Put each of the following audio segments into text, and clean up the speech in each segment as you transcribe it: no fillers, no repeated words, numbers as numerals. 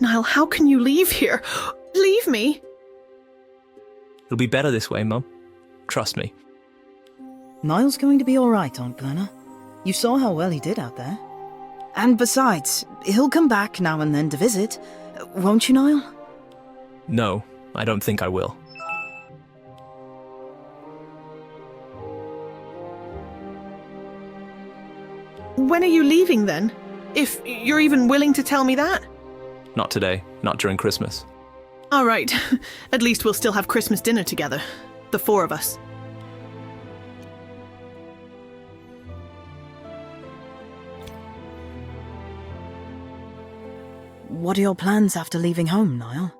Niall, how can you leave here? Leave me! It'll be better this way, Mum. Trust me. Niall's going to be alright, Aunt Glenna. You saw how well he did out there. And besides, he'll come back now and then to visit. Won't you, Niall? No, I don't think I will. When are you leaving then? If you're even willing to tell me that? Not today, not during Christmas. All right. At least we'll still have Christmas dinner together. The four of us. What are your plans after leaving home, Niall?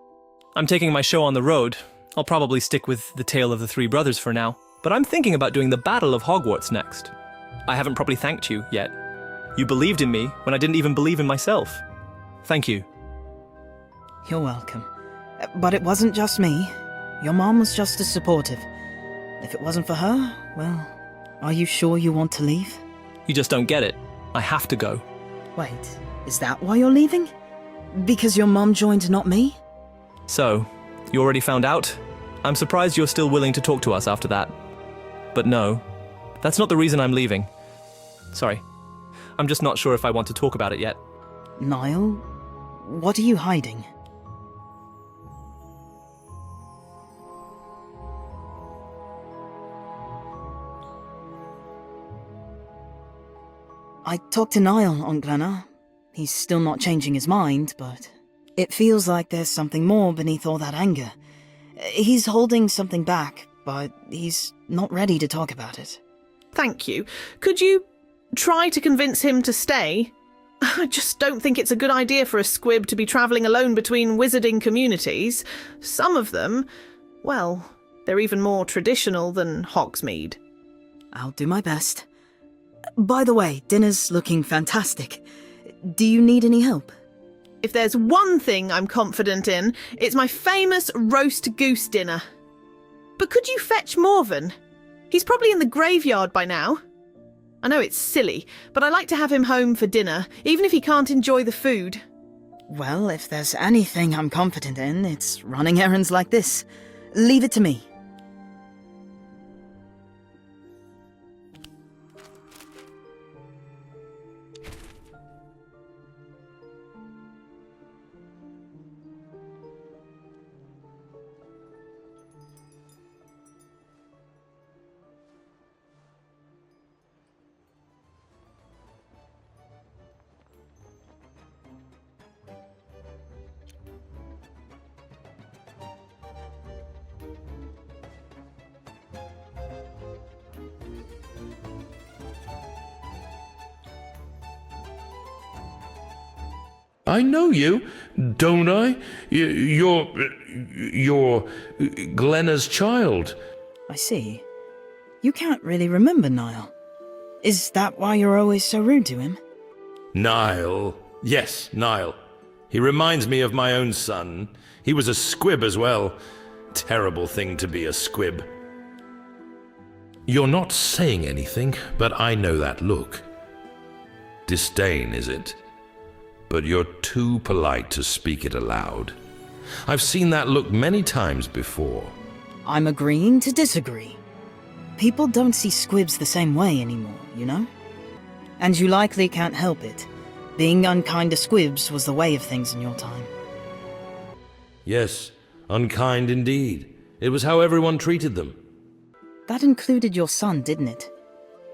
I'm taking my show on the road. I'll probably stick with The Tale of the Three Brothers for now, but I'm thinking about doing the Battle of Hogwarts next. I haven't properly thanked you yet. You believed in me when I didn't even believe in myself. Thank you. You're welcome. But it wasn't just me. Your mom was just as supportive. If it wasn't for her, well, are you sure you want to leave? You just don't get it. I have to go. Wait, is that why you're leaving? Because your mom joined, not me? So, you already found out? I'm surprised you're still willing to talk to us after that. But no, that's not the reason I'm leaving. Sorry. I'm just not sure if I want to talk about it yet. Niall, what are you hiding? I talked to Niall, Aunt Glenna. He's still not changing his mind, but it feels like there's something more beneath all that anger. He's holding something back, but he's not ready to talk about it. Thank you. Could you try to convince him to stay? I just don't think it's a good idea for a squib to be travelling alone between wizarding communities. Some of them, well, they're even more traditional than Hogsmeade. I'll do my best. By the way, dinner's looking fantastic. Do you need any help? If there's one thing I'm confident in, it's my famous roast goose dinner. But could you fetch Morven? He's probably in the graveyard by now. I know it's silly, but I like to have him home for dinner, even if he can't enjoy the food. Well, if there's anything I'm confident in, it's running errands like this. Leave it to me. I know you, don't I? You're Glenna's child. I see. You can't really remember Niall. Is that why you're always so rude to him? Niall. Yes, Niall. He reminds me of my own son. He was a squib as well. Terrible thing to be a squib. You're not saying anything, but I know that look. Disdain, is it? But you're too polite to speak it aloud. I've seen that look many times before. I'm agreeing to disagree. People don't see squibs the same way anymore, you know? And you likely can't help it. Being unkind to squibs was the way of things in your time. Yes, unkind indeed. It was how everyone treated them. That included your son, didn't it?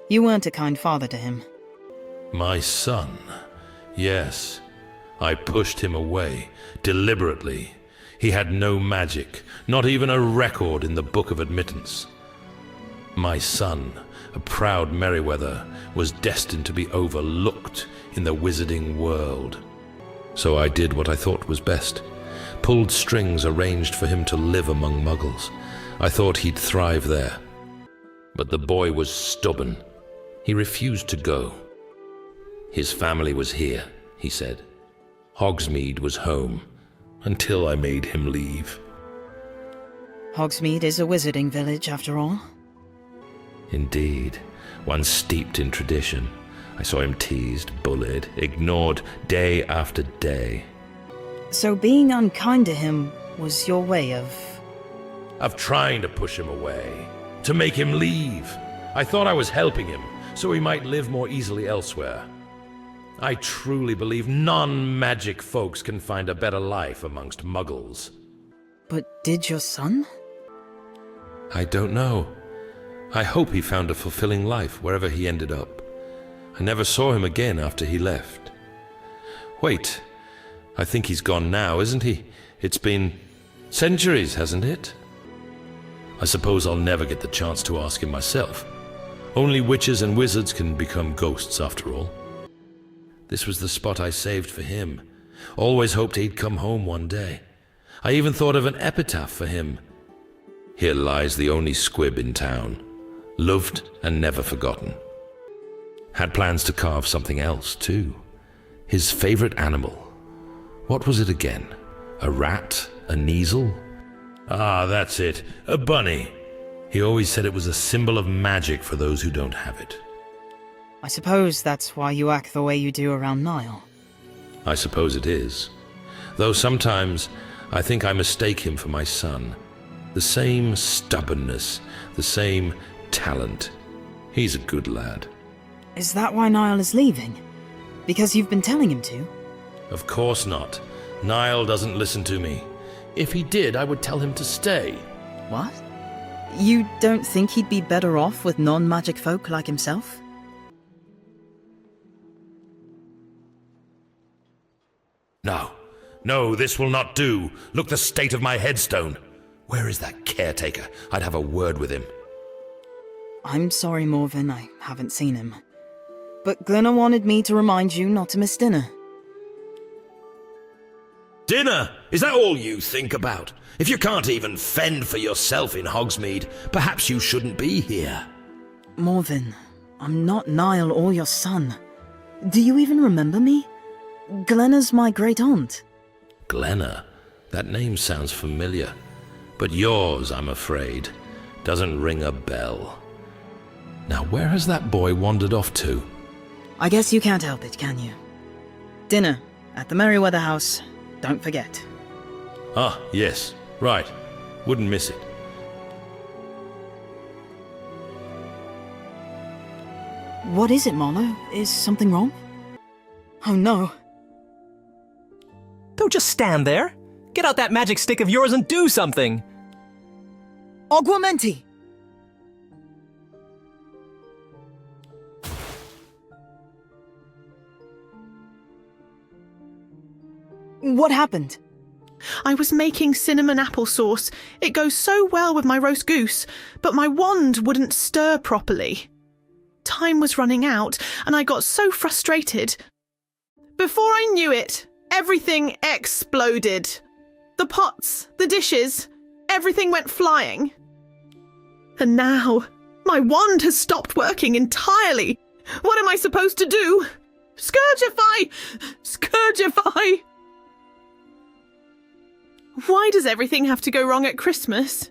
You weren't a kind father to him. My son. Yes. I pushed him away, deliberately. He had no magic, not even a record in the Book of Admittance. My son, a proud Merryweather, was destined to be overlooked in the wizarding world. So I did what I thought was best. Pulled strings arranged for him to live among muggles. I thought he'd thrive there. But the boy was stubborn. He refused to go. His family was here, he said. Hogsmeade was home, until I made him leave. Hogsmeade is a wizarding village, after all. Indeed, one steeped in tradition. I saw him teased, bullied, ignored day after day. So being unkind to him was your way of... Of trying to push him away, to make him leave. I thought I was helping him, so he might live more easily elsewhere. I truly believe non-magic folks can find a better life amongst muggles. But did your son? I don't know. I hope he found a fulfilling life wherever he ended up. I never saw him again after he left. Wait, I think he's gone now, isn't he? It's been centuries, hasn't it? I suppose I'll never get the chance to ask him myself. Only witches and wizards can become ghosts, after all. This was the spot I saved for him. Always hoped he'd come home one day. I even thought of an epitaph for him. Here lies the only squib in town, loved and never forgotten. Had plans to carve something else, too. His favorite animal. What was it again? A rat? A kneazle? Ah, that's it. A bunny. He always said it was a symbol of magic for those who don't have it. I suppose that's why you act the way you do around Niall. I suppose it is. Though sometimes I think I mistake him for my son. The same stubbornness, the same talent. He's a good lad. Is that why Niall is leaving? Because you've been telling him to? Of course not. Niall doesn't listen to me. If he did, I would tell him to stay. What? You don't think he'd be better off with non-magic folk like himself? No, this will not do. Look the state of my headstone. Where is that caretaker? I'd have a word with him. I'm sorry, Morven, I haven't seen him. But Glenna wanted me to remind you not to miss dinner. Dinner? Is that all you think about? If you can't even fend for yourself in Hogsmeade, perhaps you shouldn't be here. Morven, I'm not Niall or your son. Do you even remember me? Glenna's my great-aunt. Glenna? That name sounds familiar. But yours, I'm afraid, doesn't ring a bell. Now, where has that boy wandered off to? I guess you can't help it, can you? Dinner at the Merryweather House. Don't forget. Ah, yes. Right. Wouldn't miss it. What is it, Marlowe? Is something wrong? Oh no. Don't just stand there. Get out that magic stick of yours and do something. Aguamenti! What happened? I was making cinnamon applesauce. It goes so well with my roast goose, but my wand wouldn't stir properly. Time was running out, and I got so frustrated. Before I knew it, everything exploded. The pots, the dishes, everything went flying. And now, my wand has stopped working entirely. What am I supposed to do? Scourgify! Scourgify! Why does everything have to go wrong at Christmas?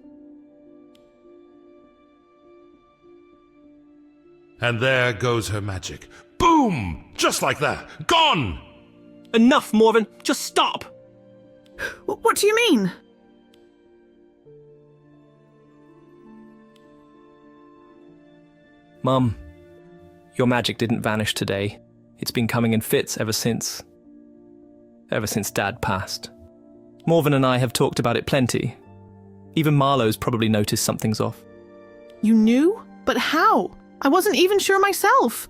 And there goes her magic. Boom! Just like that. Gone! Enough, Morven. Just stop. What do you mean? Mum, your magic didn't vanish today. It's been coming in fits ever since Dad passed. Morven and I have talked about it plenty. Even Marlowe's probably noticed something's off. You knew? But how? I wasn't even sure myself.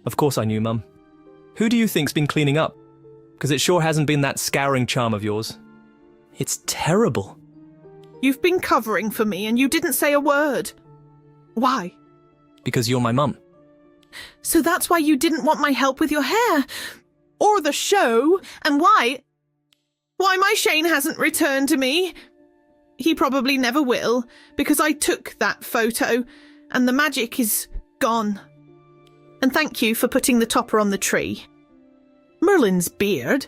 Of course I knew, Mum. Who do you think's been cleaning up? Because it sure hasn't been that scouring charm of yours. It's terrible. You've been covering for me and you didn't say a word. Why? Because you're my mum. So that's why you didn't want my help with your hair? Or the show? And why my Shane hasn't returned to me? He probably never will, because I took that photo, and the magic is gone. And thank you for putting the topper on the tree. Merlin's beard.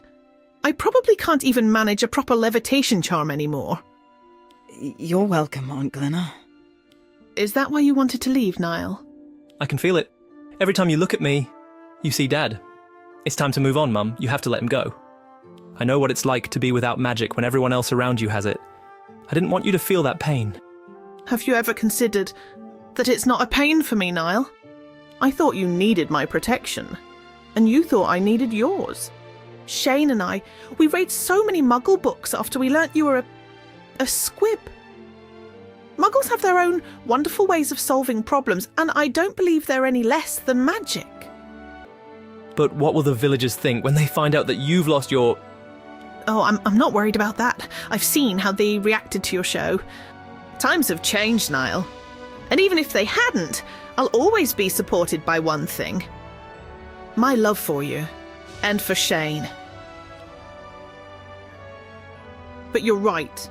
I probably can't even manage a proper levitation charm anymore. You're welcome, Aunt Glenna. Is that why you wanted to leave, Niall? I can feel it. Every time you look at me, you see Dad. It's time to move on, Mum. You have to let him go. I know what it's like to be without magic when everyone else around you has it. I didn't want you to feel that pain. Have you ever considered that it's not a pain for me, Niall? I thought you needed my protection, and you thought I needed yours. Shane and I, we read so many Muggle books after we learnt you were a squib. Muggles have their own wonderful ways of solving problems, and I don't believe they're any less than magic. But what will the villagers think when they find out that you've lost your... Oh, I'm not worried about that. I've seen how they reacted to your show. Times have changed, Niall. And even if they hadn't, I'll always be supported by one thing. My love for you. And for Shane. But you're right.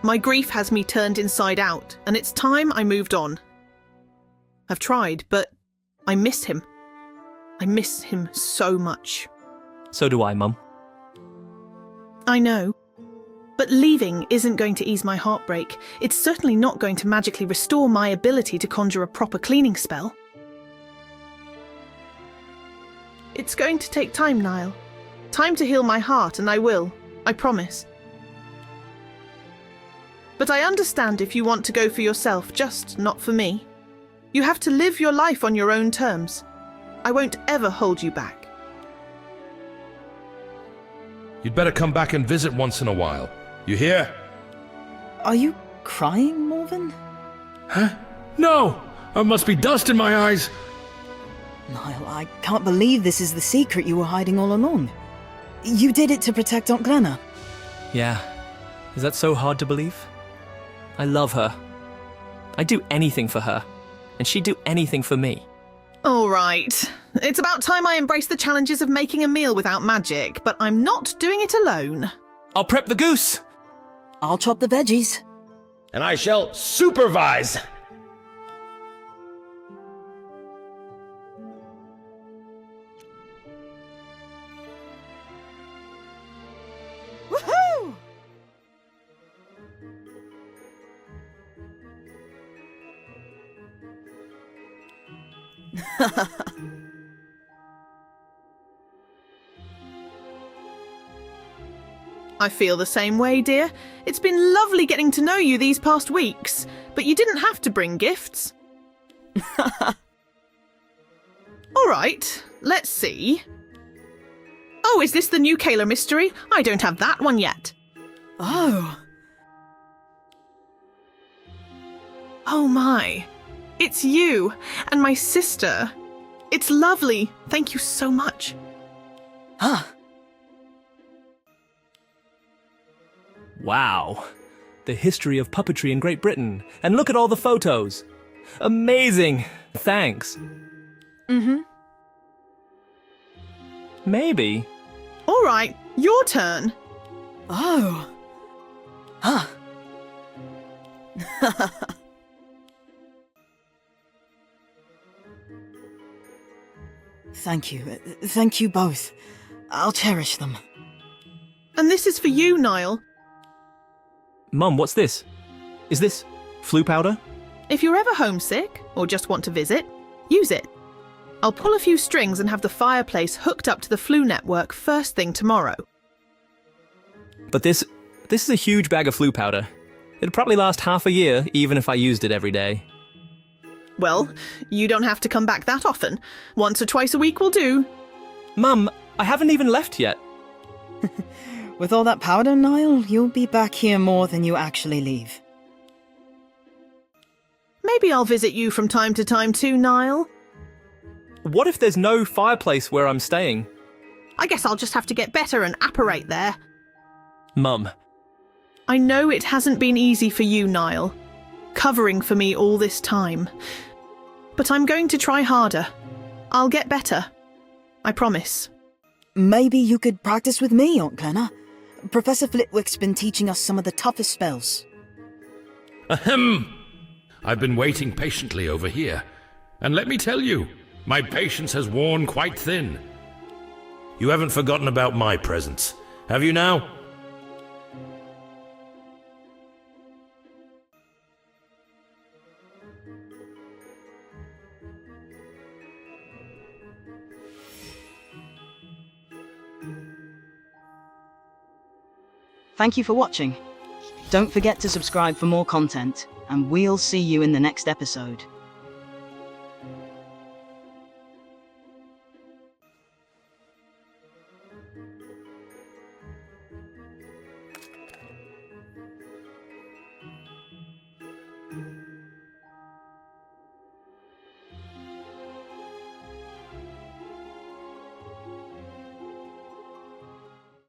My grief has me turned inside out, and it's time I moved on. I've tried, but I miss him. I miss him so much. So do I, Mum. I know. But leaving isn't going to ease my heartbreak. It's certainly not going to magically restore my ability to conjure a proper cleaning spell. It's going to take time, Niall. Time to heal my heart, and I will. I promise. But I understand if you want to go for yourself, just not for me. You have to live your life on your own terms. I won't ever hold you back. You'd better come back and visit once in a while. You hear? Are you crying, Morven? Huh? No! There must be dust in my eyes. Niall, I can't believe this is the secret you were hiding all along. You did it to protect Aunt Glenna. Yeah. Is that so hard to believe? I love her. I'd do anything for her. And she'd do anything for me. All right. It's about time I embrace the challenges of making a meal without magic, but I'm not doing it alone. I'll prep the goose! I'll chop the veggies. And I shall supervise. Woohoo! I feel the same way, dear. It's been lovely getting to know you these past weeks, but you didn't have to bring gifts. All right, let's see. Oh, is this the new Kayla mystery? I don't have that one yet. Oh. Oh my. It's you and my sister. It's lovely. Thank you so much. Huh. Wow. The history of puppetry in Great Britain. And look at all the photos. Amazing. Thanks. Mm-hmm. Maybe. All right, your turn. Oh. Huh. Thank you. Thank you both. I'll cherish them. And this is for you, Niall. Mum, what's this? Is this flu powder? If you're ever homesick or just want to visit, use it. I'll pull a few strings and have the fireplace hooked up to the flu network first thing tomorrow. But this is a huge bag of flu powder. It'd probably last half a year, even if I used it every day. Well, you don't have to come back that often. Once or twice a week will do. Mum, I haven't even left yet. With all that powder, Niall, you'll be back here more than you actually leave. Maybe I'll visit you from time to time too, Niall. What if there's no fireplace where I'm staying? I guess I'll just have to get better and apparate there. Mum. I know it hasn't been easy for you, Niall, covering for me all this time. But I'm going to try harder. I'll get better. I promise. Maybe you could practice with me, Aunt Glenna. Professor Flitwick's been teaching us some of the toughest spells. Ahem! I've been waiting patiently over here. And let me tell you, my patience has worn quite thin. You haven't forgotten about my presence, have you now? Thank you for watching. Don't forget to subscribe for more content, and we'll see you in the next episode.